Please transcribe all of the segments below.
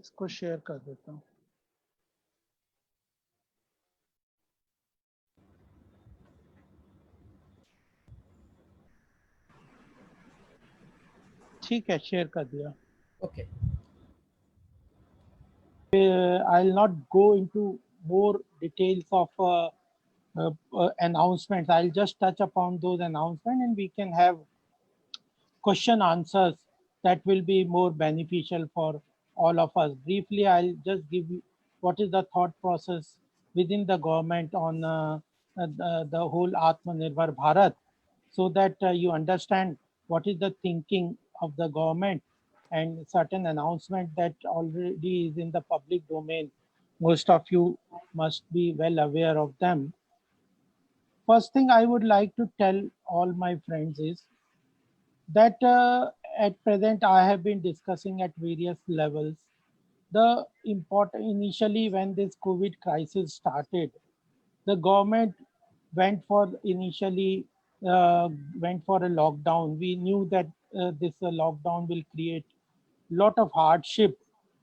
इसको शेयर कर देता हूँ। ठीक है, शेयर कर दिया। Okay. I'll not go into more details of announcements. I'll just touch upon those announcements and we can have question answers that will be more beneficial for all of us. Briefly, I'll just give you what is the thought process within the government on the whole Atmanirbhar Bharat, so that you understand what is the thinking of the government and certain announcement that already is in the public domain. Most of you must be well aware of them. First thing I would like to tell all my friends is that at present I have been discussing at various levels. The important initially when this COVID crisis started, the government went for initially went for a lockdown. We knew that this lockdown will create lot of hardship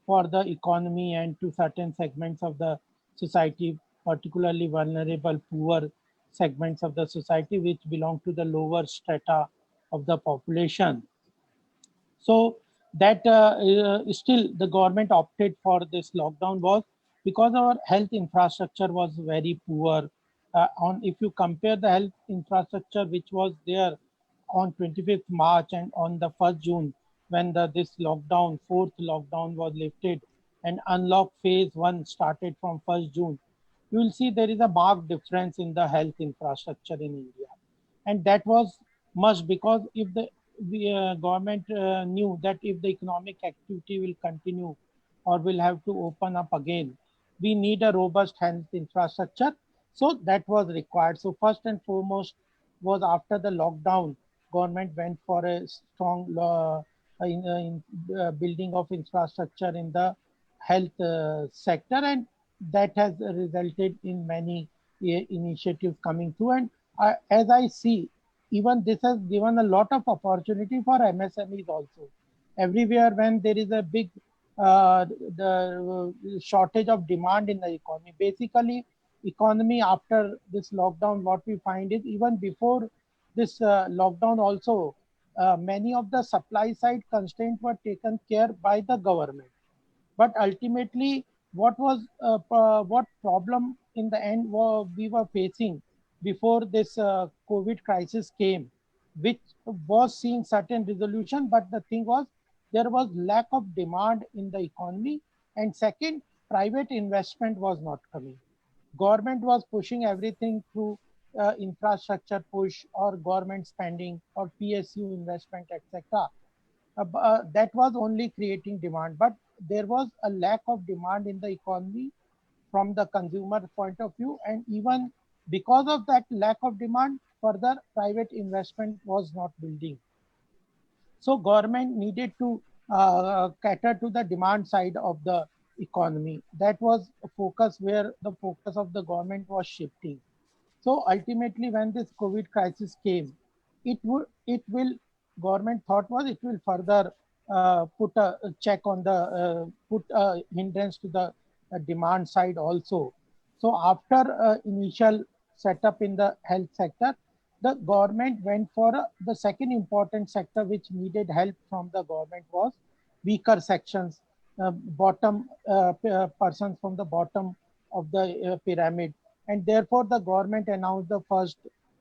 for the economy and to certain segments of the society, particularly vulnerable, poor segments of the society which belong to the lower strata of the population. So that still the government opted for this lockdown was because our health infrastructure was very poor. On if you compare the health infrastructure which was there on 25th March and on the 1st June when this lockdown, fourth lockdown was lifted and unlock phase one started from 1st June, you will see there is a marked difference in the health infrastructure in India. And that was must because if the government knew that if the economic activity will continue or will have to open up again, we need a robust health infrastructure. So that was required. So first and foremost was after the lockdown, government went for a strong building of infrastructure in the health sector, and that has resulted in many initiatives coming through. And as I see, even this has given a lot of opportunity for MSMEs also. Everywhere when there is a big the shortage of demand in the economy, basically economy after this lockdown, what we find is even before this lockdown also, many of the supply side constraints were taken care by the government. But ultimately what problem in the end we were facing before this COVID crisis came, which was seeing certain resolution, but the thing was there was lack of demand in the economy, and second, private investment was not coming. Government was pushing everything through infrastructure push or government spending or PSU investment, etc. That was only creating demand, but there was a lack of demand in the economy from the consumer point of view, and even because of that lack of demand, further private investment was not building. So government needed to cater to the demand side of the economy. That was a focus where the focus of the government was shifting. So ultimately, when this COVID crisis came, it will government thought was it will further put a check on the put a hindrance to the demand side also. So after initial setup in the health sector, the government went for the second important sector which needed help from the government was weaker sections, bottom persons from the bottom of the pyramid, and therefore the government announced the first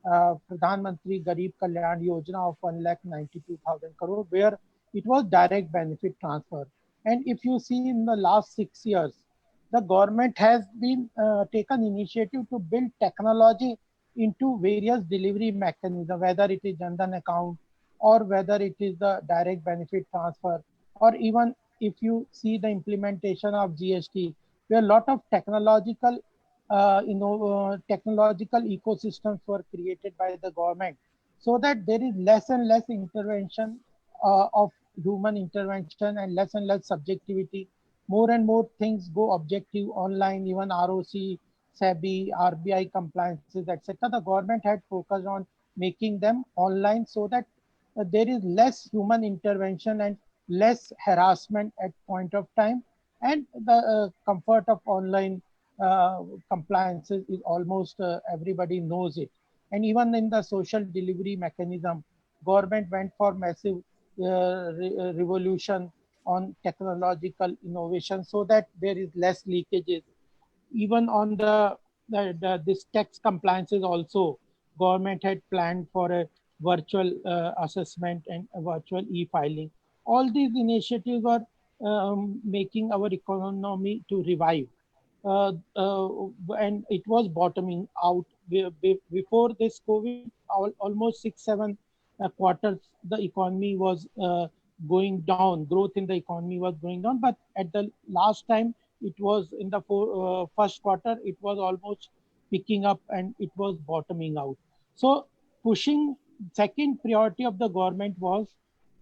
Pradhan Mantri Garib Kalyan Yojana of 1,92,000 crore, where it was direct benefit transfer. And if you see in the last 6 years, the government has been taken initiative to build technology into various delivery mechanisms, whether it is Jandan account or whether it is the direct benefit transfer, or even if you see the implementation of GST, where a lot of technological ecosystems were created by the government, so that there is less and less intervention of human intervention and less subjectivity. More and more things go objective online, even ROC, SEBI, RBI compliances, etc. The government had focused on making them online so that there is less human intervention and less harassment at point of time. And the comfort of online compliances is almost everybody knows it. And even in the social delivery mechanism, government went for massive revolution on technological innovation so that there is less leakages. Even on the this tax compliances also, government had planned for a virtual assessment and a virtual e-filing. All these initiatives were making our economy to revive. And it was bottoming out before this COVID. Almost 6 7 quarters the economy was going down. Growth in the economy was going down, but at the last time it was in the first quarter, it was almost picking up and it was bottoming out. So pushing, second priority of the government was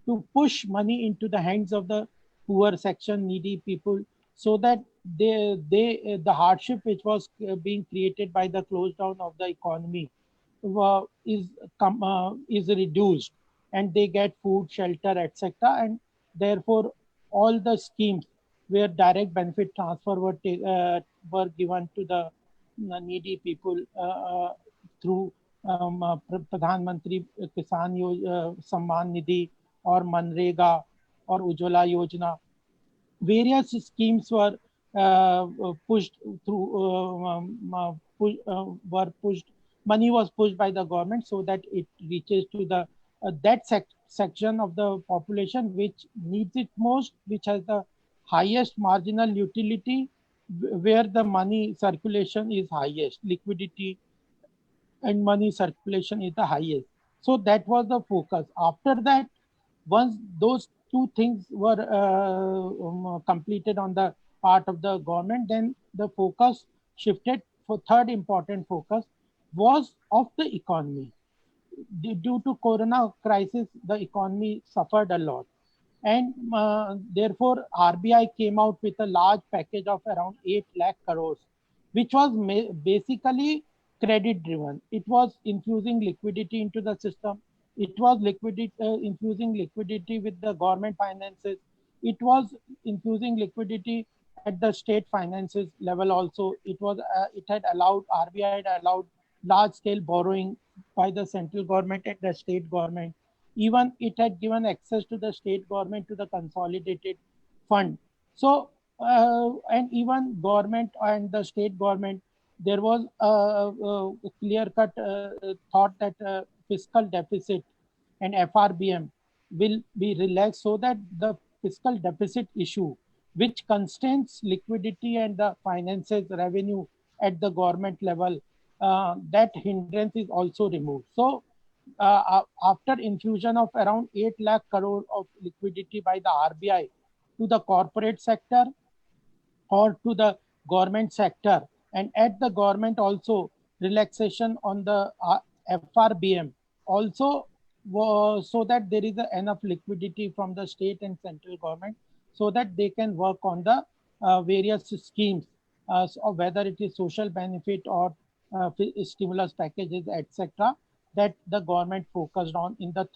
to push money into the hands of the poor section, needy people, so that the hardship which was being created by the close down of the economy is reduced, and they get food, shelter, etc. And therefore, all the schemes where direct benefit transfer were given to the needy people through Pradhan Mantri Kisan Samman Nidhi or Manrega or Ujjwala Yojana. Various schemes pushed through, were pushed. Money was pushed by the government so that it reaches to the that section of the population which needs it most, which has the highest marginal utility, where the money circulation is highest, liquidity and money circulation is the highest. So that was the focus. After that, once those two things were completed on the part of the government, then the focus shifted for third important focus was of the economy. Due to corona crisis, the economy suffered a lot. And therefore, RBI came out with a large package of around 8 lakh crores, which was basically credit driven. It was infusing liquidity into the system. It was infusing liquidity with the government finances. It was infusing liquidity at the state finances level also. It had allowed, RBI had allowed large scale borrowing by the central government and the state government. Even it had given access to the state government to the consolidated fund. So, and even government and the state government, there was a clear cut thought that fiscal deficit and FRBM will be relaxed so that the fiscal deficit issue, which constrains liquidity and the finances revenue at the government level, that hindrance is also removed. So after infusion of around 8 lakh crore of liquidity by the RBI to the corporate sector or to the government sector, and at the government also relaxation on the FRBM also, so that there is enough liquidity from the state and central government so that they can work on the various schemes, so whether it is social benefit or stimulus packages, etc., that the government focused on in the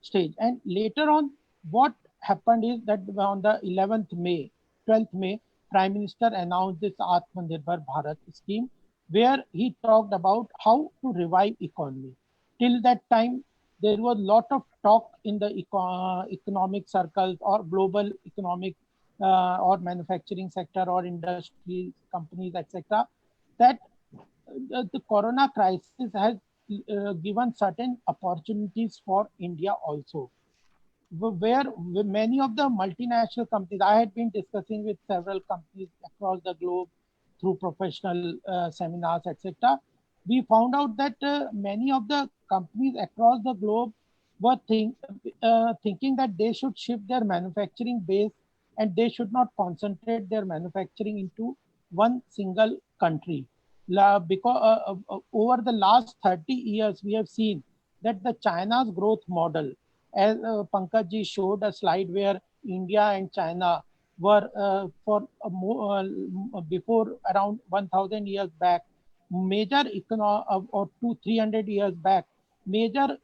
stage. And later on, what happened is that on the 11th May, 12th May, Prime Minister announced this Atmanirbhar Bharat scheme, where he talked about how to revive economy. Till that time, there was a lot of talk in the economic circles or global economic or manufacturing sector or industry companies, etc., that the corona crisis has given certain opportunities for India also, where many of the multinational companies, I had been discussing with several companies across the globe through professional seminars, etc. We found out that many of the companies across the globe were thinking that they should shift their manufacturing base and they should not concentrate their manufacturing into one single country. Because over the last 30 years, we have seen that the China's growth model, as Pankaj ji showed a slide where India and China were before around 1000 years back, major or 200 300 years back, major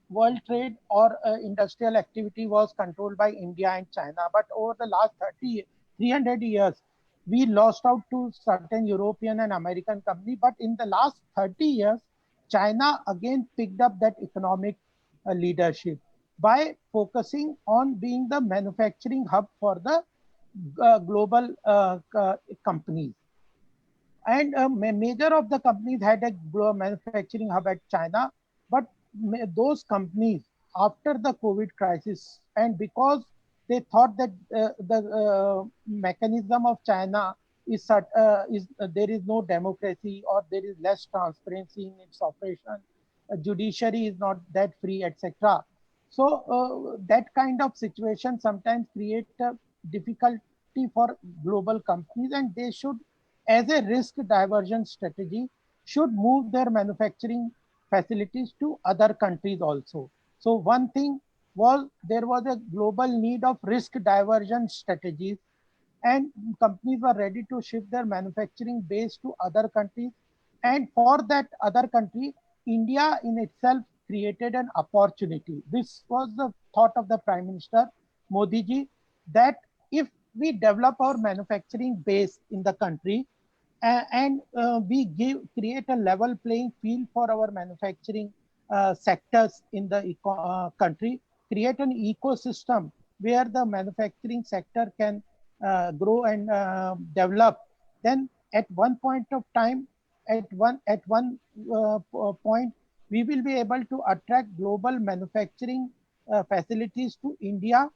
world trade or industrial activity was controlled by India and China. But over the last 300 years, we lost out to certain European and American company. But in the last 30 years, China again picked up that economic leadership by focusing on being the manufacturing hub for the global companies. And major of the companies had a manufacturing hub at China, but those companies after the COVID crisis, and because they thought that the mechanism of China is there is no democracy or there is less transparency in its operation, judiciary is not that free, etc. So that kind of situation sometimes create difficulty for global companies, and they should, as a risk diversion strategy, should move their manufacturing facilities to other countries also. So one thing was there was a global need of risk diversion strategies, and companies were ready to shift their manufacturing base to other countries. And for that other country, India in itself created an opportunity. This was the thought of the Prime Minister Modi ji, that if we develop our manufacturing base in the country, and we create a level playing field for our manufacturing sectors in the country, create an ecosystem where the manufacturing sector can grow and develop, then at one point of time, at one point, we will be able to attract global manufacturing facilities to India.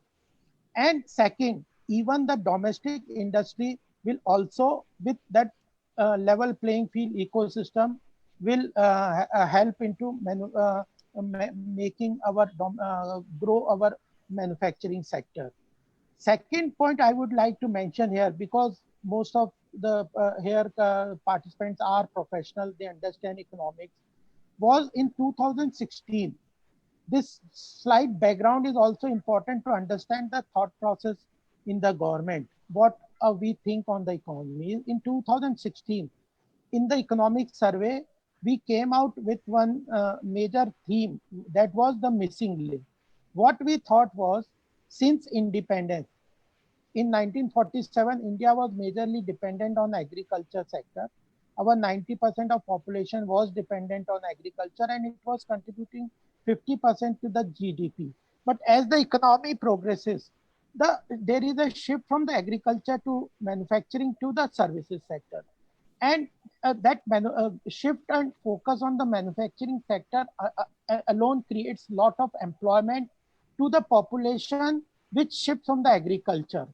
And second, even the domestic industry will also, with that level playing field ecosystem, will help into making our grow our manufacturing sector. Second point I would like to mention here, because most of the here participants are professional, they understand economics, was in 2016. This slight background is also important to understand the thought process in the government, what we think on the economy. In 2016, in the economic survey, we came out with one major theme, that was the missing link. What we thought was, since independence, in 1947, India was majorly dependent on agriculture sector. Our 90% of population was dependent on agriculture, and it was contributing 50% to the GDP. But as the economy progresses, there is a shift from the agriculture to manufacturing to the services sector. And that shift and focus on the manufacturing sector alone creates lot of employment to the population, which shifts from the agriculture.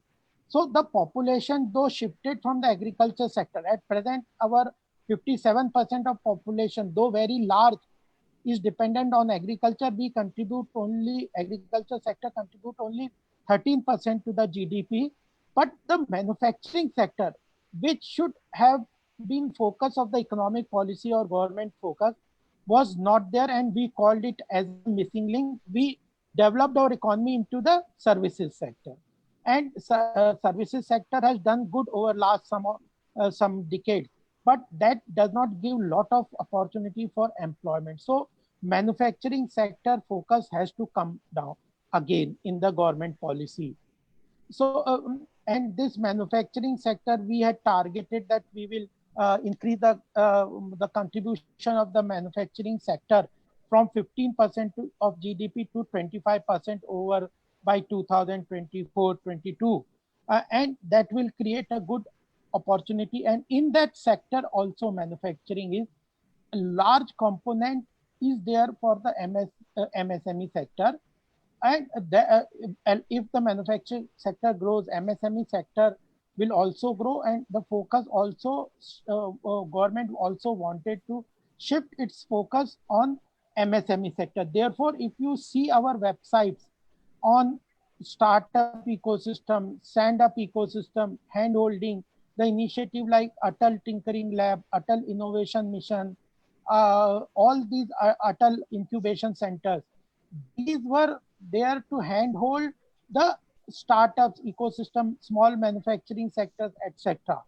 So the population, though shifted from the agriculture sector, at present our 57% of population, though very large, is dependent on agriculture. We contribute only, agriculture sector contribute only 13% to the GDP. But the manufacturing sector, which should have been focus of the economic policy or government focus, was not there, and we called it as a missing link. We developed our economy into the services sector, and services sector has done good over last some decades, but that does not give lot of opportunity for employment. So manufacturing sector focus has to come down again in the government policy. So and this manufacturing sector, we had targeted that we will increase the contribution of the manufacturing sector from 15% of GDP to 25% over by 2024-22, and that will create a good opportunity. And in that sector also, manufacturing is a large component is there for the MSME sector. And if the manufacturing sector grows, MSME sector will also grow, and the focus also, government also wanted to shift its focus on MSME sector. Therefore, if you see our websites on startup ecosystem, stand up ecosystem, hand holding, the initiative like Atal Tinkering Lab, Atal Innovation Mission, all these Atal incubation centers, these were there to handhold the startups ecosystem, small manufacturing sectors, etc.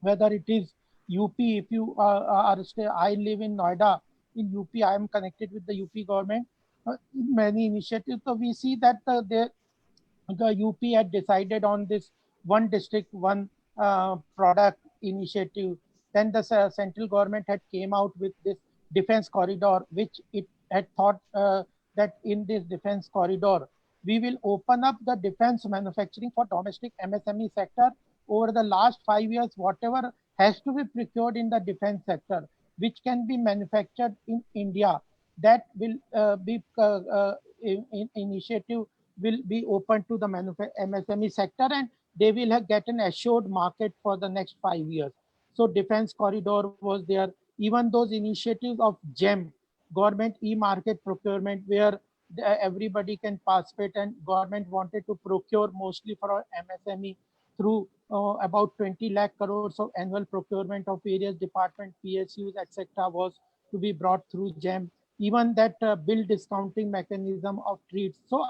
Whether it is UP, if you I live in Noida, in UP, I am connected with the UP government, many initiatives. So we see that the UP had decided on this one district, one product initiative. Then the central government had came out with this defense corridor, which it had thought that in this defense corridor, we will open up the defense manufacturing for domestic MSME sector. Over the last 5 years, whatever has to be procured in the defense sector, which can be manufactured in India, that will be initiative will be open to the MSME sector, and they will get an assured market for the next 5 years. So defense corridor was there. Even those initiatives of GEM, government e-market procurement, where everybody can participate, and government wanted to procure mostly for our MSME through about 20 lakh crores of annual procurement of various department, PSUs, etc. was to be brought through GEM. Even that bill discounting mechanism of treats. So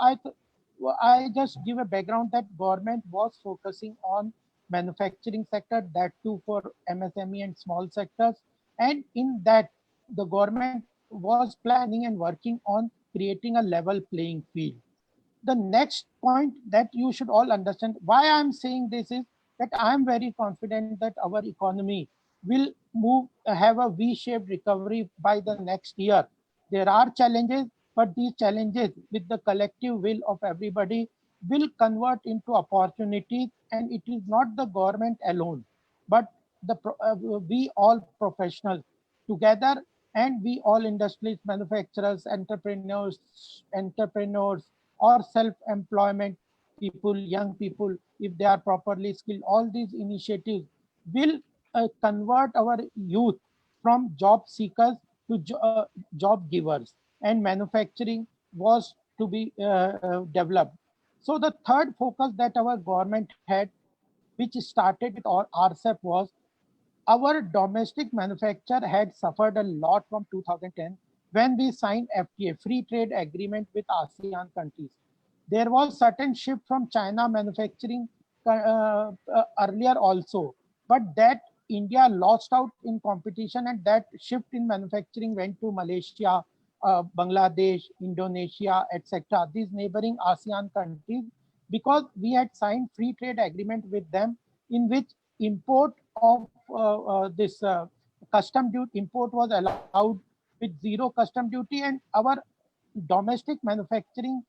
I just give a background that government was focusing on manufacturing sector, that too for MSME and small sectors. And in that, the government was planning and working on creating a level playing field. The next point that you should all understand why I'm saying this is that I'm very confident that our economy will move have a V-shaped recovery by the next year. There are challenges, but these challenges with the collective will of everybody will convert into opportunities, and it is not the government alone, but we all professionals together, and we all industries, manufacturers, entrepreneurs, or self-employment people, young people, if they are properly skilled, all these initiatives will convert our youth from job seekers to job givers, and manufacturing was to be developed. So the third focus that our government had, which started with our RCEP, was our domestic manufacture had suffered a lot from 2010 when we signed FTA, Free Trade Agreement with ASEAN countries. There was certain shift from China manufacturing earlier also, but that India lost out in competition, and that shift in manufacturing went to Malaysia, Bangladesh, Indonesia, etc. These neighboring ASEAN countries, because we had signed free trade agreement with them, in which import of this custom duty import was allowed with zero custom duty, and our domestic manufacturing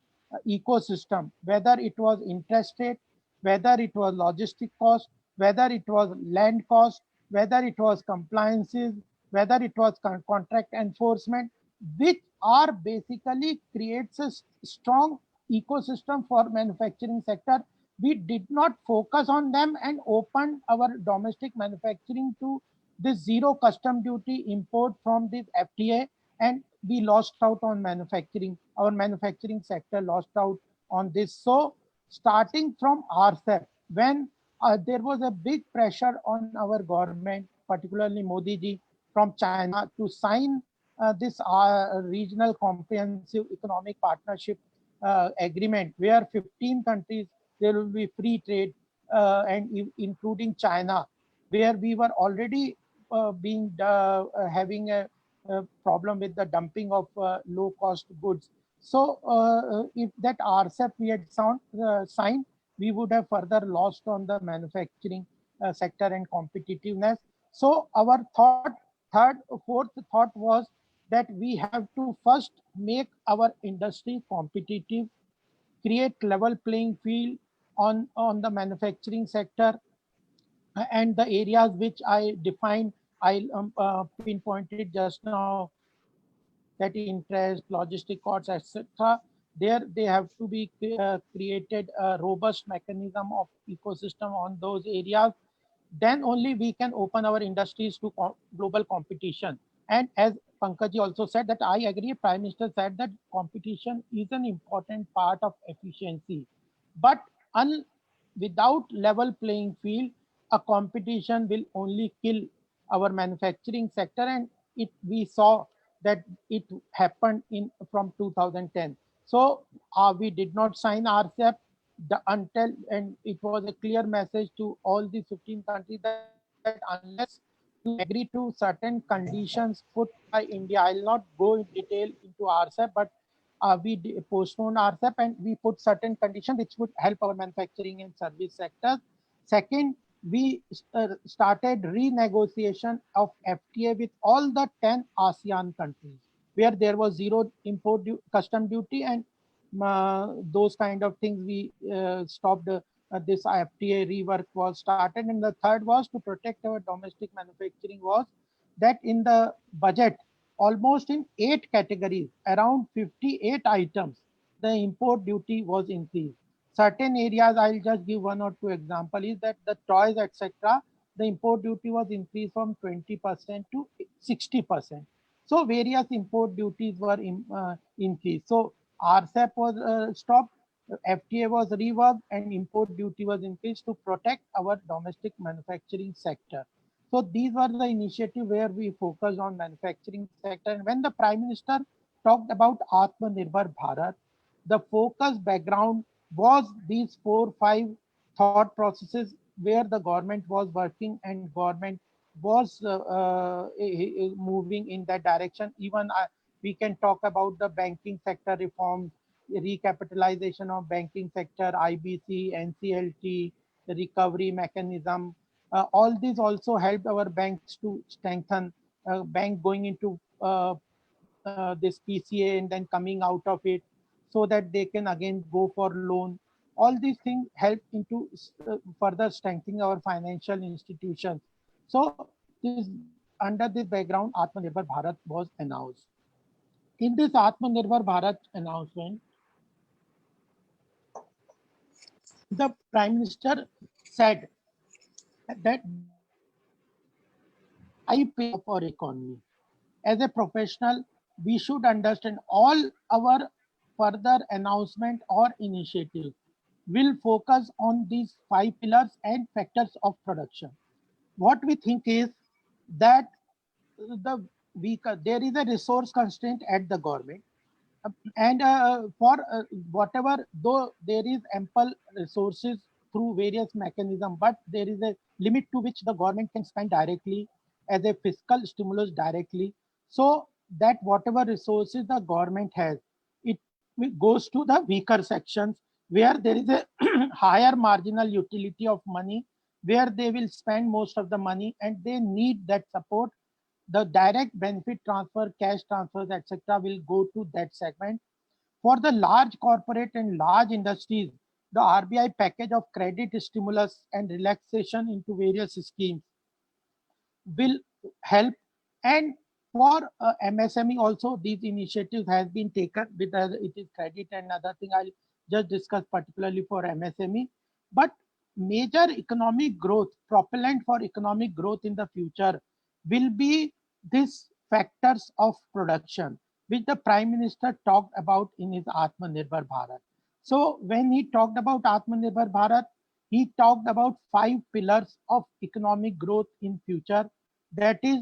ecosystem, whether it was interest rate, whether it was logistic cost, whether it was land cost, whether it was compliances, whether it was contract enforcement, which are basically creates a strong ecosystem for manufacturing sector. We did not focus on them and opened our domestic manufacturing to this zero custom duty import from this FTA, and we lost out on manufacturing. Our manufacturing sector lost out on this. So starting from RCEP, when there was a big pressure on our government, particularly Modi ji from China, to sign this regional comprehensive economic partnership agreement, where 15 countries there will be free trade, and including China, where we were already being having a problem with the dumping of low cost goods. So if that RCEP we had signed, we would have further lost on the manufacturing sector and competitiveness. So our fourth thought was that we have to first make our industry competitive, create level playing field on the manufacturing sector, and the areas which I defined, I pinpointed just now, that interest, logistic costs, etc. There they have to be created a robust mechanism of ecosystem on those areas. Then only we can open our industries to global competition. And as Pankaj also said, that I agree, Prime Minister said that competition is an important part of efficiency. But without level playing field, a competition will only kill our manufacturing sector, and we saw that it happened in from 2010. So we did not sign RCEP until, and it was a clear message to all the 15 countries that unless you agree to certain conditions put by India, I'll not go in detail into RCEP, but we postponed RCEP and we put certain conditions which would help our manufacturing and service sectors. Second, we started renegotiation of FTA with all the 10 ASEAN countries, where there was zero import custom duty, and those kind of things. We stopped this FTA rework was started. And the third was to protect our domestic manufacturing, was that in the budget, almost in 8 categories, around 58 items, the import duty was increased. Certain areas, I'll just give one or two examples, is that the toys, etc., the import duty was increased from 20% to 60%. So various import duties were increased. So RCEP was stopped, FTA was reworked, and import duty was increased to protect our domestic manufacturing sector. So these were the initiative where we focused on manufacturing sector. And when the Prime Minister talked about Atmanirbhar Bharat, the focus background was these 4 5 thought processes where the government was working and government was moving in that direction. Even we can talk about the banking sector reforms, recapitalization of banking sector, IBC, NCLT, the recovery mechanism. All these also helped our banks to strengthen. Bank going into this PCA and then coming out of it, so that they can again go for loan. All these things help into further strengthening our financial institutions. So this, under this background, Atmanirbhar Bharat was announced. In this Atmanirbhar Bharat announcement, the Prime Minister said that I pay of our economy. As a professional, we should understand all our further announcement or initiative will focus on these 5 pillars and factors of production. What we think is that there is a resource constraint at the government, and for whatever, though there is ample resources through various mechanisms, but there is a limit to which the government can spend directly as a fiscal stimulus directly. So that whatever resources the government has, it goes to the weaker sections where there is a higher marginal utility of money, where they will spend most of the money and they need that support. The direct benefit transfer, cash transfers, etc., will go to that segment. For the large corporate and large industries, the RBI package of credit stimulus and relaxation into various schemes will help. And for MSME also, these initiatives has been taken with it is credit and other thing. I'll just discuss particularly for MSME. But major economic growth, propellant for economic growth in the future will be these factors of production, which the Prime Minister talked about in his Atmanirbhar Bharat. So when he talked about Atmanirbhar Bharat, he talked about 5 pillars of economic growth in future. That is,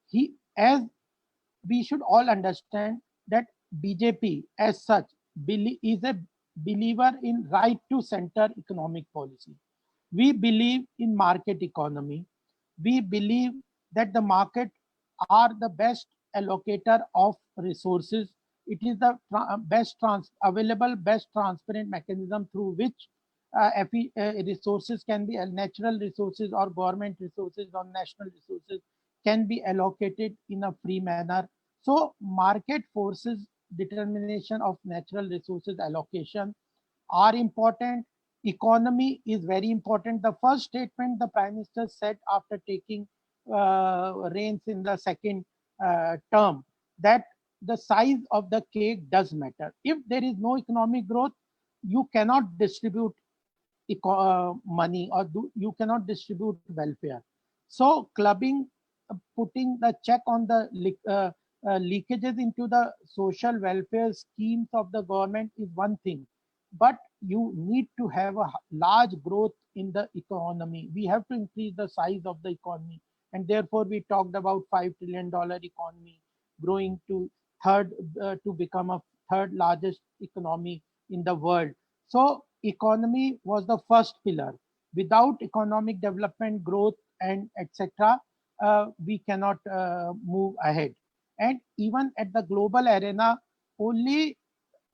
he as we should all understand that BJP as such is a believer in right to center economic policy. We believe in market economy. We believe that the market are the best allocator of resources. It is the available, best transparent mechanism through which resources can be natural resources or government resources or national resources can be allocated in a free manner. So market forces determination of natural resources allocation are important. Economy is very important. The first statement the Prime Minister said after taking reins in the second term, that the size of the cake does matter. If there is no economic growth, you cannot distribute money, or you cannot distribute welfare. So clubbing, putting the check on the leakages into the social welfare schemes of the government is one thing, but you need to have a large growth in the economy. We have to increase the size of the economy, and therefore we talked about $5 trillion economy growing to third to become a third largest economy in the world. So economy was the first pillar. Without economic development, growth, and etc., we cannot move ahead. And even at the global arena, only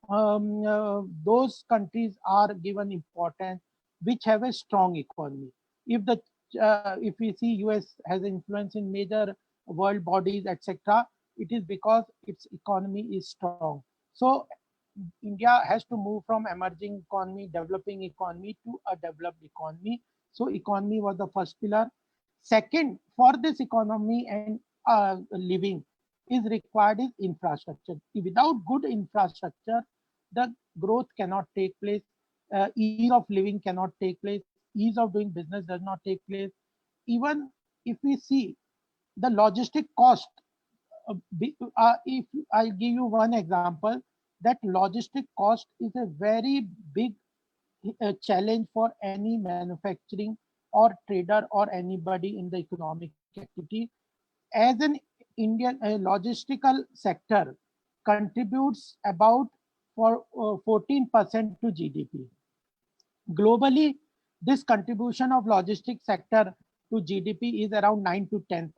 those countries are given importance which have a strong economy. If the if we see US has influence in major world bodies, etc., it is because its economy is strong. So India has to move from emerging economy, developing economy to a developed economy. So economy was the first pillar. Second, for this economy and living is required is infrastructure. Without good infrastructure, the growth cannot take place. Ease of living cannot take place. Ease of doing business does not take place. Even if we see the logistic cost, if I give you one example, that logistic cost is a very big challenge for any manufacturing or trader or anybody in the economic activity. As an Indian logistical sector contributes about for 14% to GDP. Globally, this contribution of logistics sector to GDP is around 9 to 10%.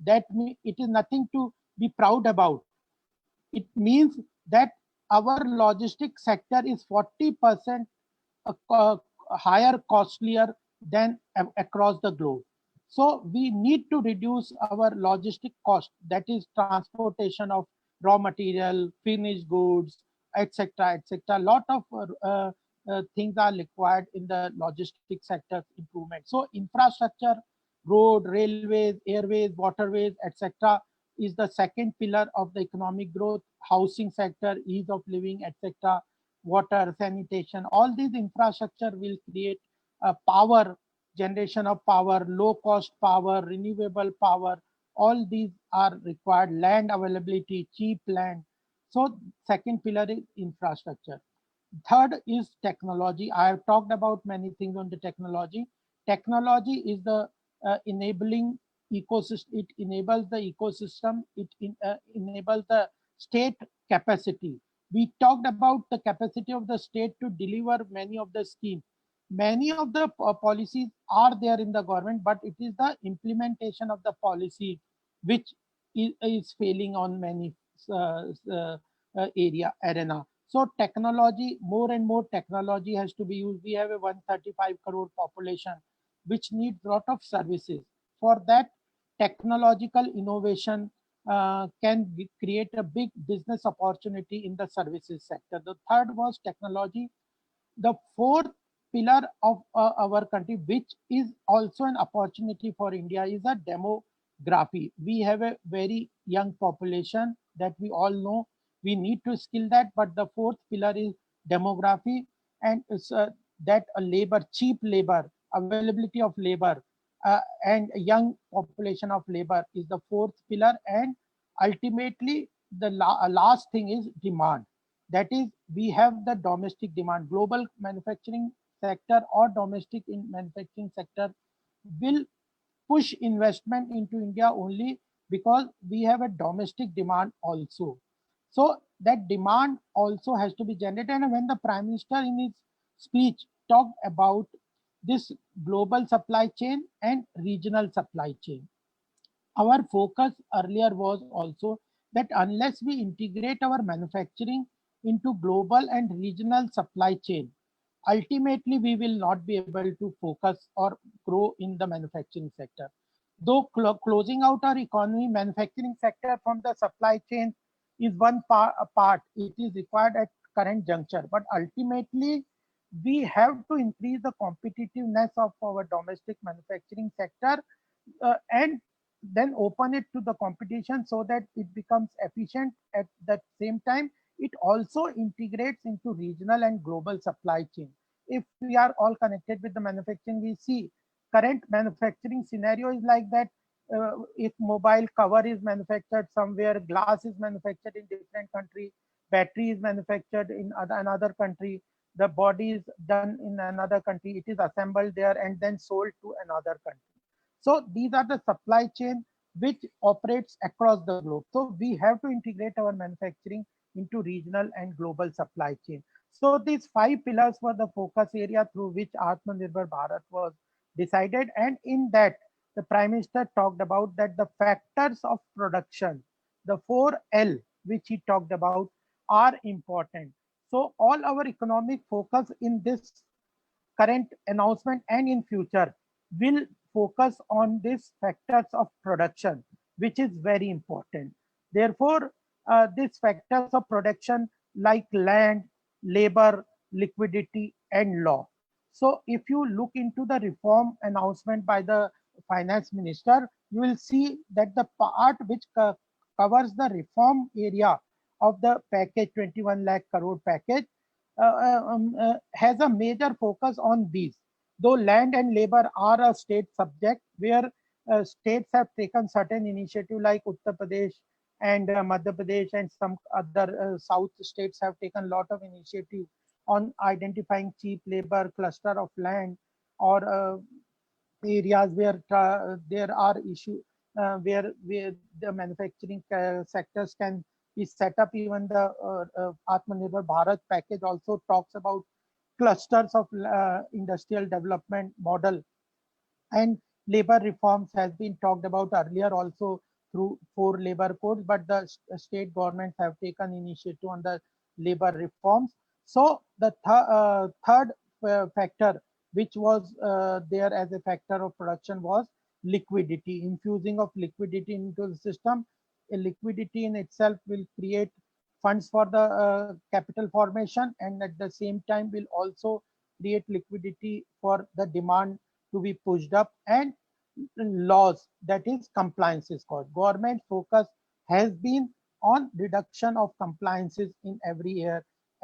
That means it is nothing to be proud about. It means that our logistics sector is 40% higher costlier than across the globe. So we need to reduce our logistic cost, that is transportation of raw material, finished goods, etc., etc. Lot of things are required in the logistic sector improvement. So infrastructure, road, railways, airways, waterways, etc., is the second pillar of the economic growth. Housing sector, ease of living, etc., water, sanitation, all these infrastructure will create a power, generation of power, low cost power, renewable power. All these are required. Land availability, cheap land. So second pillar is infrastructure. Third is technology. I have talked about many things on the technology. Technology is the enabling ecosystem. It enables the ecosystem. It enables the state capacity. We talked about the capacity of the state to deliver many of the schemes. Many of the policies are there in the government, but it is the implementation of the policy which is failing on many uh, uh, area arena. So technology, more and more technology has to be used. We have a 135 crore population, which needs lot of services. For that, technological innovation can create a big business opportunity in the services sector. The third was technology. The fourth pillar of our country, which is also an opportunity for India, is a demography. We have a very young population that we all know. We need to skill that, but the fourth pillar is demography, and that a labor, cheap labor, availability of labor, and a young population of labor is the fourth pillar, and ultimately the last thing is demand. That is, we have the domestic demand. Global manufacturing sector or domestic in manufacturing sector will push investment into India only because we have a domestic demand also. So that demand also has to be generated. And when the Prime Minister in his speech talked about this global supply chain and regional supply chain, our focus earlier was also that unless we integrate our manufacturing into global and regional supply chain, ultimately we will not be able to focus or grow in the manufacturing sector. Though closing out our economy, manufacturing sector from the supply chain is one part. It is required at current juncture, but ultimately we have to increase the competitiveness of our domestic manufacturing sector, and then open it to the competition so that it becomes efficient. At that same time, it also integrates into regional and global supply chain. If we are all connected with the manufacturing, we see current manufacturing scenario is like that. If mobile cover is manufactured somewhere, glass is manufactured in different country, battery is manufactured in another country, the body is done in another country, it is assembled there and then sold to another country. So these are the supply chain which operates across the globe. So we have to integrate our manufacturing into regional and global supply chain. So these five pillars were the focus area through which Atmanirbhar Bharat was decided. And in that, the Prime Minister talked about that the factors of production, the 4L, which he talked about, are important. So all our economic focus in this current announcement and in future will focus on these factors of production, which is very important. Therefore, these factors of production like land, labor, liquidity, and law. So, if you look into the reform announcement by the finance minister, you will see that the part which covers the reform area of the package 21 lakh crore package has a major focus on these. Though land and labor are a state subject where states have taken certain initiative like Uttar Pradesh and Madhya Pradesh and some other south states have taken a lot of initiative on identifying cheap labor, cluster of land, or areas where there are issues where the manufacturing sectors can be set up. Even the Atmanirbhar Bharat package also talks about clusters of industrial development model, and labor reforms has been talked about earlier also through 4 labor codes, but the state governments have taken initiative on the labor reforms. So the third factor which was there as a factor of production was liquidity, infusing of liquidity into the system. A liquidity in itself will create funds for the capital formation, and at the same time will also create liquidity for the demand to be pushed up, and laws, that is compliance is called. Government focus has been on reduction of compliances in every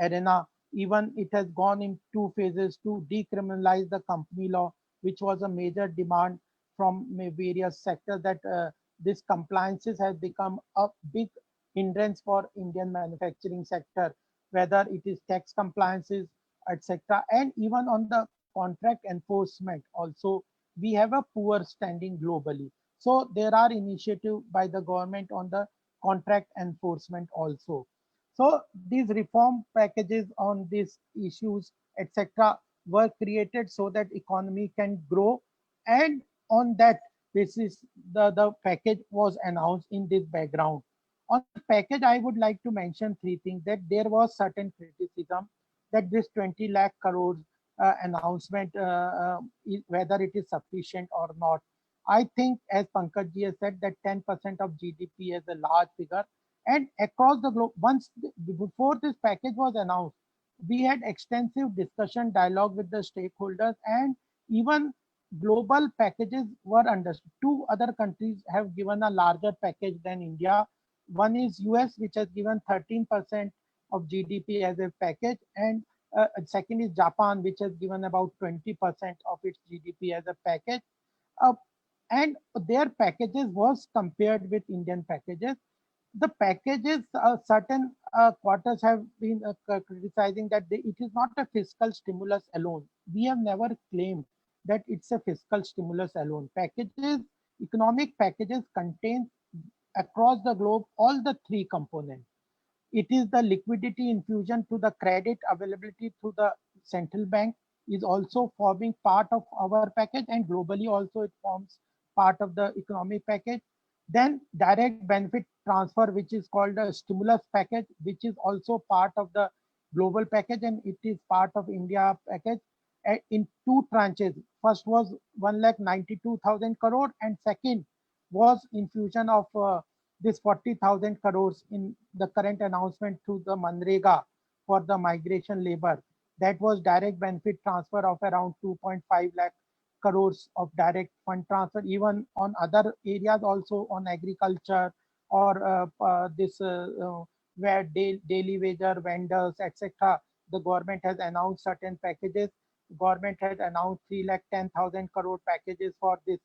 arena. Even it has gone in 2 phases to decriminalize the company law, which was a major demand from various sectors, that this compliances has become a big hindrance for Indian manufacturing sector, whether it is tax compliances, etc. And even on the contract enforcement also, we have a poor standing globally. So there are initiatives by the government on the contract enforcement also. So these reform packages on these issues, etc., were created so that economy can grow, and on that basis, the package was announced in this background. On the package, I would like to mention 3 things: that there was certain criticism that this 20 lakh crores announcement, whether it is sufficient or not. I think, as Pankaj ji has said, that 10% of GDP is a large figure. And across the globe, before this package was announced, we had extensive discussion, dialogue with the stakeholders, and even global packages were understood. 2 other countries have given a larger package than India. One is US, which has given 13% of GDP as a package, and second is Japan, which has given about 20% of its GDP as a package. Uh, and their packages was compared with Indian packages. The packages, certain quarters have been criticizing that it is not a fiscal stimulus alone. We have never claimed that it's a fiscal stimulus alone. Packages, economic packages contain across the globe all the 3 components. It is the liquidity infusion to the credit availability through the central bank is also forming part of our package, and globally also it forms part of the economic package. Then direct benefit transfer, which is called a stimulus package, which is also part of the global package, and it is part of India package in 2 tranches. First was 1,92,000 crore, and second was infusion of this 40,000 crores in the current announcement through the Manrega for the migration labor. That was direct benefit transfer of around 2.5 lakh crores of direct fund transfer. Even on other areas also, on agriculture or this where daily wager vendors, etc., the government has announced certain packages. Government has announced 3,10,000 crore packages for this.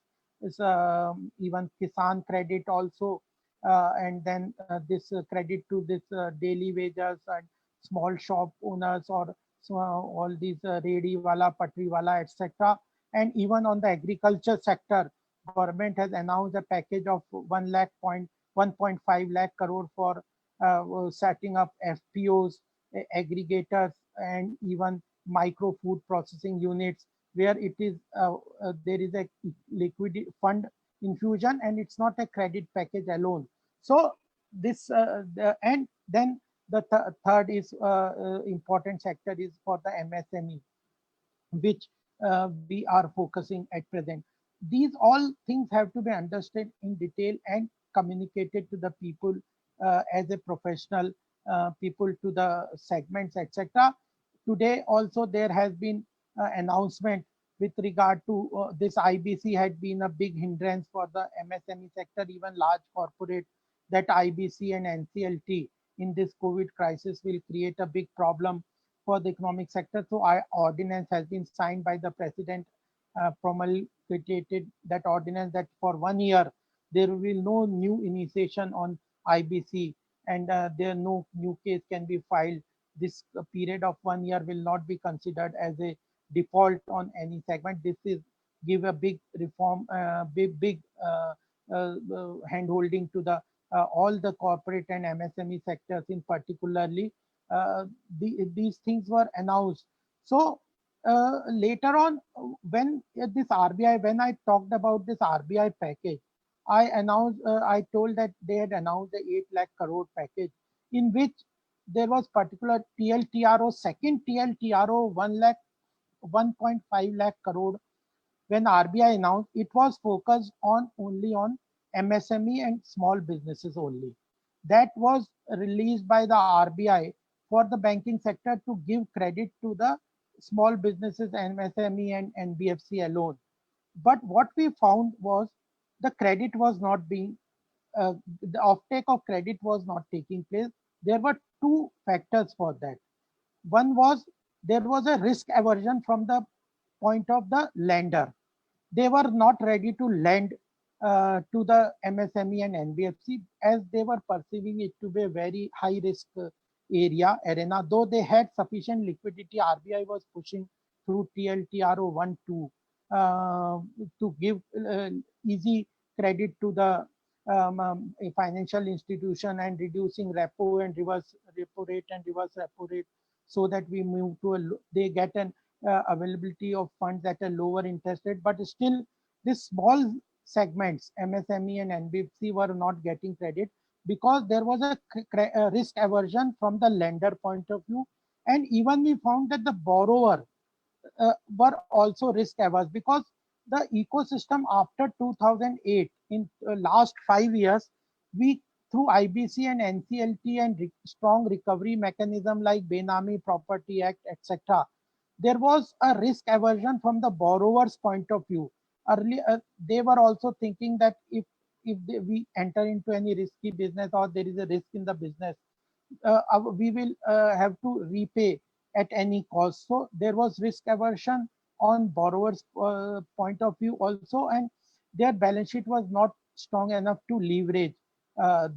Even Kisan credit also, and then this credit to this daily wages and small shop owners, or all these ready wala, patri wala, etc. And even on the agriculture sector, government has announced a package of 1.5 lakh crore for setting up FPOs, aggregators, and even micro food processing units, where it is there is a liquidity fund infusion, and it's not a credit package alone. So this and then the third is important sector is for the MSME, which we are focusing at present. these all things have to be understood in detail and communicated to the people as a professional people, to the segments, etc. Today also there has been announcement with regard to this. IBC had been a big hindrance for the MSME sector, even large corporate, that IBC and NCLT in this COVID crisis will create a big problem for the economic sector. So our ordinance has been signed by the president, promulgated that ordinance that for 1 year there will no new initiation on IBC, and there no new case can be filed. This period of 1 year will not be considered as a default on any segment. This is give a big reform, big hand holding to the all the corporate and MSME sectors in particularly. These things were announced. So later on, when this RBI, when I talked about this RBI package, I told that they had announced the 8 lakh crore package, in which there was particular TLTRO, second TLTRO 1 lakh, 1.5 lakh crore. When RBI announced, it was focused on only on MSME and small businesses only. That was released by the RBI for the banking sector to give credit to the small businesses, MSME and NBFC alone. But what we found was the credit was not being, the offtake of credit was not taking place. There were two factors for that. One was there was a risk aversion from the point of the lender. They were not ready to lend to the MSME and NBFC, as they were perceiving it to be a very high risk arena. Though they had sufficient liquidity, RBI was pushing through TLTRO 1 2 to give easy credit to the a financial institution, and reducing repo and reverse repo rate and reverse repo rate, so that we move to they get an availability of funds at a lower interest rate. But still, this small segments, MSME and NBFC, were not getting credit because there was a risk aversion from the lender point of view. And even we found that the borrower were also risk averse, because the ecosystem after 2008, in last 5 years, we through IBC and NCLT and strong recovery mechanism like Benami Property Act, etc., there was a risk aversion from the borrower's point of view. Earlier, they were also thinking that if we enter into any risky business, or there is a risk in the business, we will have to repay at any cost. So there was risk aversion on borrowers' point of view also, and their balance sheet was not strong enough to leverage.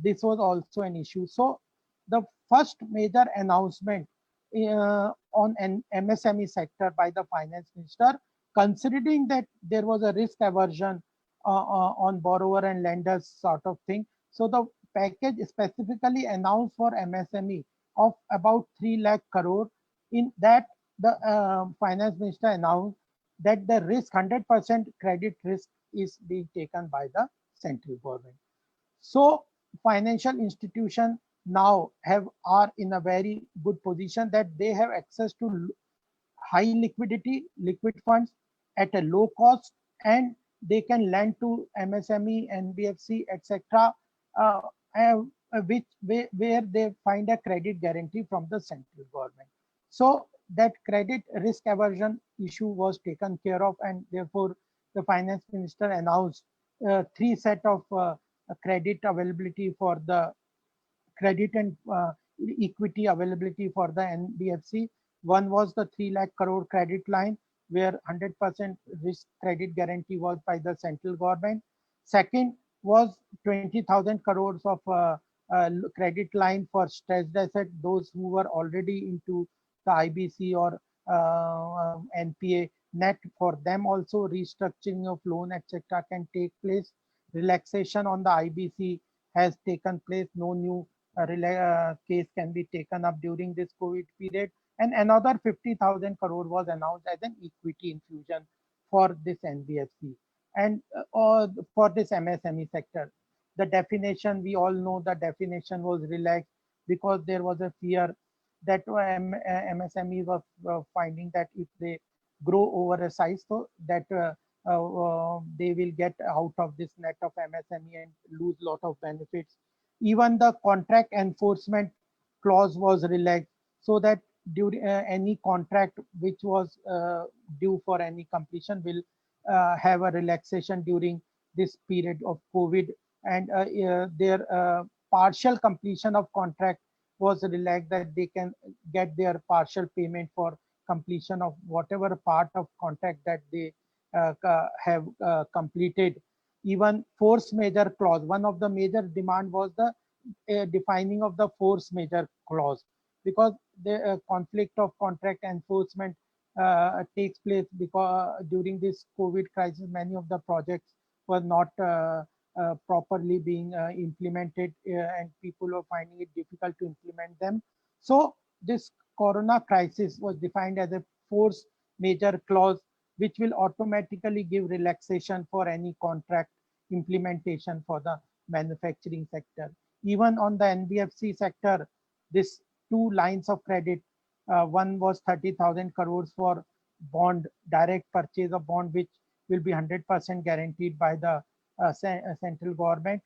This was also an issue. So the first major announcement on an MSME sector by the finance minister, considering that there was a risk aversion on borrower and lenders sort of thing. So the package specifically announced for MSME of about 3 lakh crore. In that, the finance minister announced that the risk, 100% credit risk, is being taken by the central government. So financial institutions now are in a very good position, that they have access to high liquidity, liquid funds at a low cost, and they can lend to MSME, NBFC, etc., uh, uh, where they find a credit guarantee from the central government. So that credit risk aversion issue was taken care of, and therefore the finance minister announced three set of credit availability for the credit and equity availability for the NBFC. One was the 3 lakh crore credit line, where 100% risk credit guarantee was by the central government. Second was 20,000 crores of credit line for stressed asset, those who were already into the IBC or NPA net. For them also, restructuring of loan, etc., can take place. Relaxation on the IBC has taken place. No new case can be taken up during this COVID period. And another 50,000 crore was announced as an equity infusion for this NBFC and for this MSME sector. The definition, we all know the definition was relaxed, because there was a fear that MSMEs were finding that if they grow over a size, so that they will get out of this net of MSME and lose lot of benefits. Even the contract enforcement clause was relaxed so that during any contract which was due for any completion will have a relaxation during this period of COVID, and their partial completion of contract was relaxed, that they can get their partial payment for completion of whatever part of contract that they have completed. Even force major clause, one of the major demand was the defining of the force major clause, because the conflict of contract enforcement takes place because during this COVID crisis, many of the projects were not properly being implemented, and people were finding it difficult to implement them. So this corona crisis was defined as a force major clause, which will automatically give relaxation for any contract implementation for the manufacturing sector. Even on the NBFC sector, this two lines of credit, one was 30,000 crores for bond, direct purchase of bond, which will be 100% guaranteed by the central government.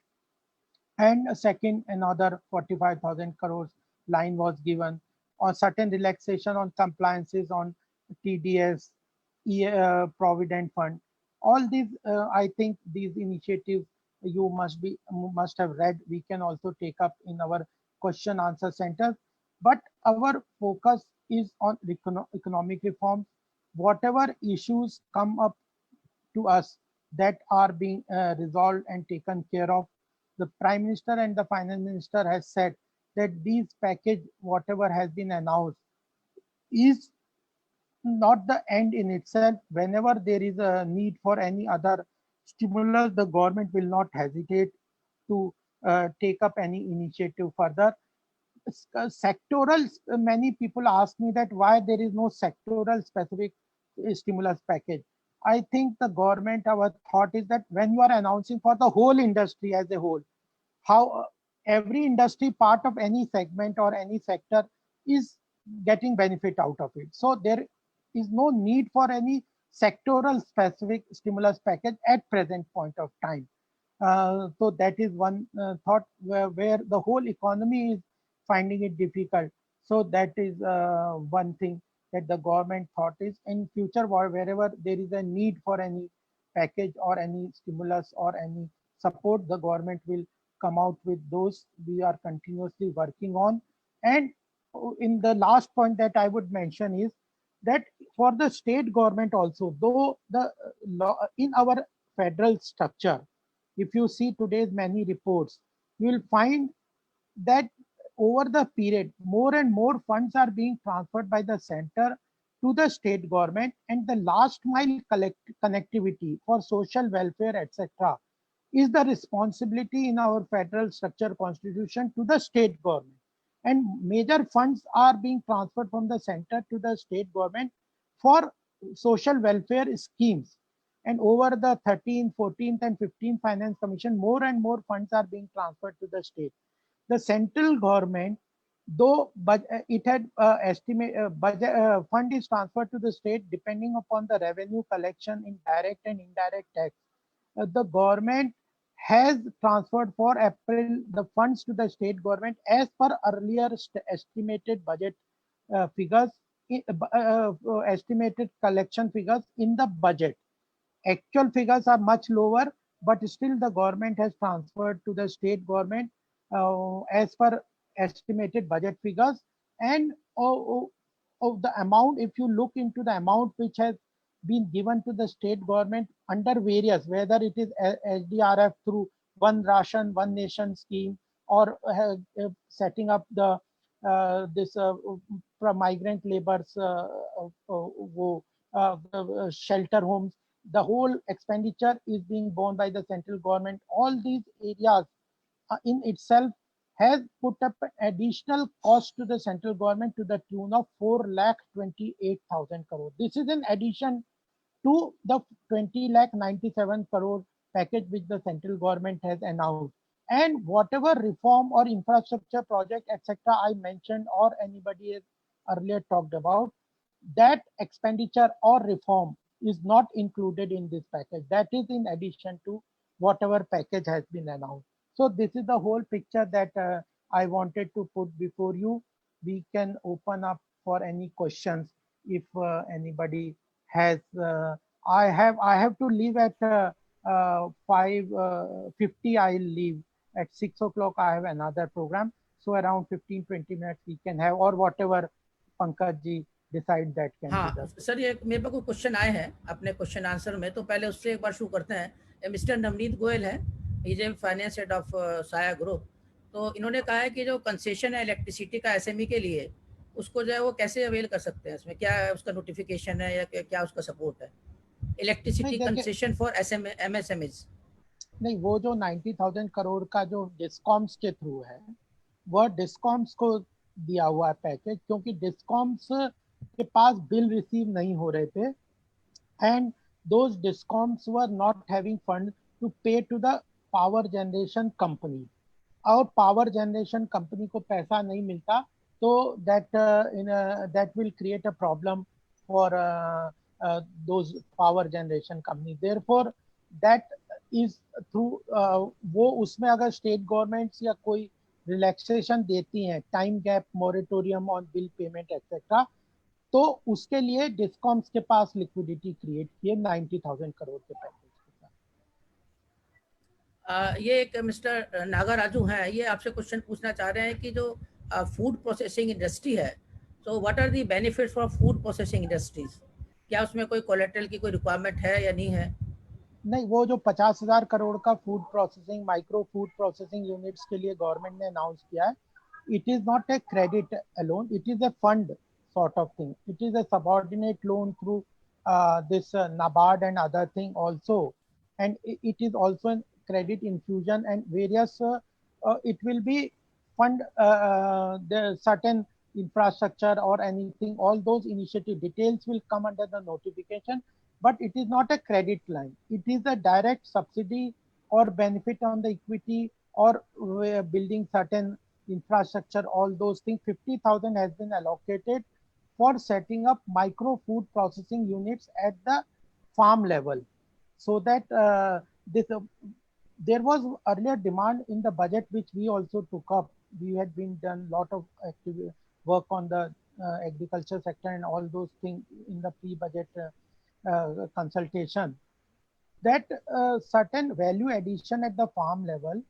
And a second, another 45,000 crores line was given on certain relaxation on compliances on TDS, Provident Fund. All these, I think these initiatives you must have read. We can also take up in our question answer center. But our focus is on economic reforms. Whatever issues come up to us that are being resolved and taken care of, the Prime Minister and the Finance Minister has said that these package, whatever has been announced, is not the end in itself. Whenever there is a need for any other stimulus, the government will not hesitate to take up any initiative further. Sectoral, many people ask me that why there is no sectoral specific stimulus package. I think the government, our thought is that when you are announcing for the whole industry as a whole, how every industry part of any segment or any sector is getting benefit out of it. So there is no need for any sectoral specific stimulus package at present point of time. So that is one thought where the whole economy is finding it difficult. So that is one thing that the government thought is in future, wherever there is a need for any package or any stimulus or any support, the government will come out with those. We are continuously working on. And in the last point that I would mention is that for the state government also, though the law in our federal structure, if you see today's many reports, you will find that over the period, more and more funds are being transferred by the center to the state government, and the last mile connectivity for social welfare, etc., is the responsibility in our federal structure constitution to the state government. And major funds are being transferred from the center to the state government for social welfare schemes. And over the 13th, 14th, and 15th Finance Commission, more and more funds are being transferred to the state. The central government, though but it had estimate budget fund is transferred to the state depending upon the revenue collection in direct and indirect tax. The government has transferred for April the funds to the state government as per earlier estimated budget figures, estimated collection figures in the budget. Actual figures are much lower, but still the government has transferred to the state government as per estimated budget figures. And of the amount, if you look into the amount which has been given to the state government under various, whether it is SDRF through One Ration, One Nation scheme, or setting up the this migrant laborers shelter homes, the whole expenditure is being borne by the central government. All these areas in itself has put up additional cost to the central government to the tune of 4,28,000 crore. This is in addition to the 20,97 crore package which the central government has announced. And whatever reform or infrastructure project, etc., I mentioned or anybody has earlier talked about, that expenditure or reform is not included in this package. That is in addition to whatever package has been announced. So this is the whole picture that I wanted to put before you. We can open up for any questions if anybody has. I have to leave at 5:50. I'll leave at 6 o'clock. I have another program. So around 15-20 minutes we can have, or whatever Pankaj ji decide that can be हाँ the. Sir, ये मेरे पास कुछ question आए हैं अपने question answer में, तो पहले उससे एक बार शुरू करते हैं। मिस्टर नवनीत गोयल है, is a finance head of साया ग्रुप। तो इन्होंने कहा है कि जो कंसेशन है इलेक्ट्रिसिटी का एसएमई के लिए, उसको जो है वो कैसे अवेल कर सकते हैं, इसमें क्या है, उसका नोटिफिकेशन है या क्या उसका सपोर्ट है, नहीं इलेक्ट्रिसिटी देखिए, कंसेशन फॉर एमएसएमईज। नहीं वो जो 90,000 करोड़ का जो डिस्कॉम्स के थ्रू है, वह डिस्कॉम्स को दिया हुआ है पैकेज, क्योंकि डिस्कॉम्स के पास बिल रिसीव नहीं हो रहे थे, and those discoms were not having fund to pay to the power generation company. और पावर जनरेशन कंपनी को पैसा नहीं मिलता, तो that will create a problem for those power generation company. Therefore that is through वो उसमें अगर state governments या कोई रिलैक्सेशन देती हैं, time gap moratorium on bill payment etcetera, तो उसके लिए डिस्कॉम्स के पास लिक्विडिटी क्रिएट किए 90,000 करोड़ के पैकेज के साथ। ये एक मिस्टर नागाराजू हैं, ये आपसे क्वेश्चन पूछना चाह रहे हैं कि जो फूड प्रोसेसिंग इंडस्ट्री है, तो what are the benefits for food processing industries, क्या उसमें कोई कोलेटरल की कोई रिक्वायरमेंट है या नहीं है? नहीं, वो जो 50,000 करोड़ का food processing, micro food processing units के लिए गवर्नमेंट ने अनाउंस किया है, it is not a credit alone, it is a fund sort of thing. It is a subordinate loan through this NABARD and other thing also. And it is also a credit infusion and various, it will be fund the certain infrastructure or anything, all those initiative details will come under the notification, but it is not a credit line. It is a direct subsidy or benefit on the equity or building certain infrastructure, all those things. 50,000 has been allocated for setting up micro food processing units at the farm level, so that there was earlier demand in the budget which we also took up. We had been done lot of active work on the agriculture sector and all those things in the pre-budget consultation, that certain value addition at the farm level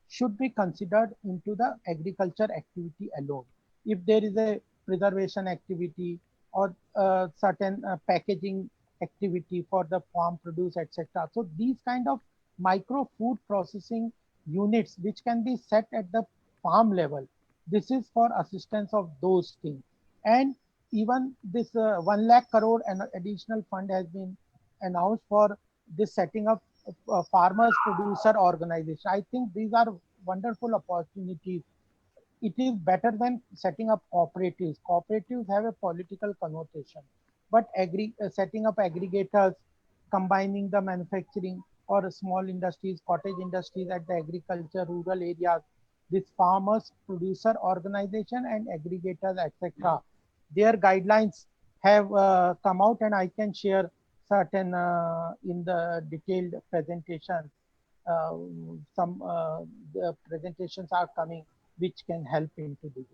should be considered into the agriculture activity alone. If there is a preservation activity or certain packaging activity for the farm produce, etc. So these kind of micro food processing units which can be set at the farm level, this is for assistance of those things. And even this 1 lakh crore and additional fund has been announced for this setting up farmers producer organization. I think these are wonderful opportunities. It is better than setting up cooperatives. Cooperatives have a political connotation, but setting up aggregators, combining the manufacturing or small industries, cottage industries at the agriculture, rural areas, this farmers producer organization and aggregators, etc. Their guidelines have come out, and I can share certain in the detailed presentation. Some the presentations are coming which can help into this.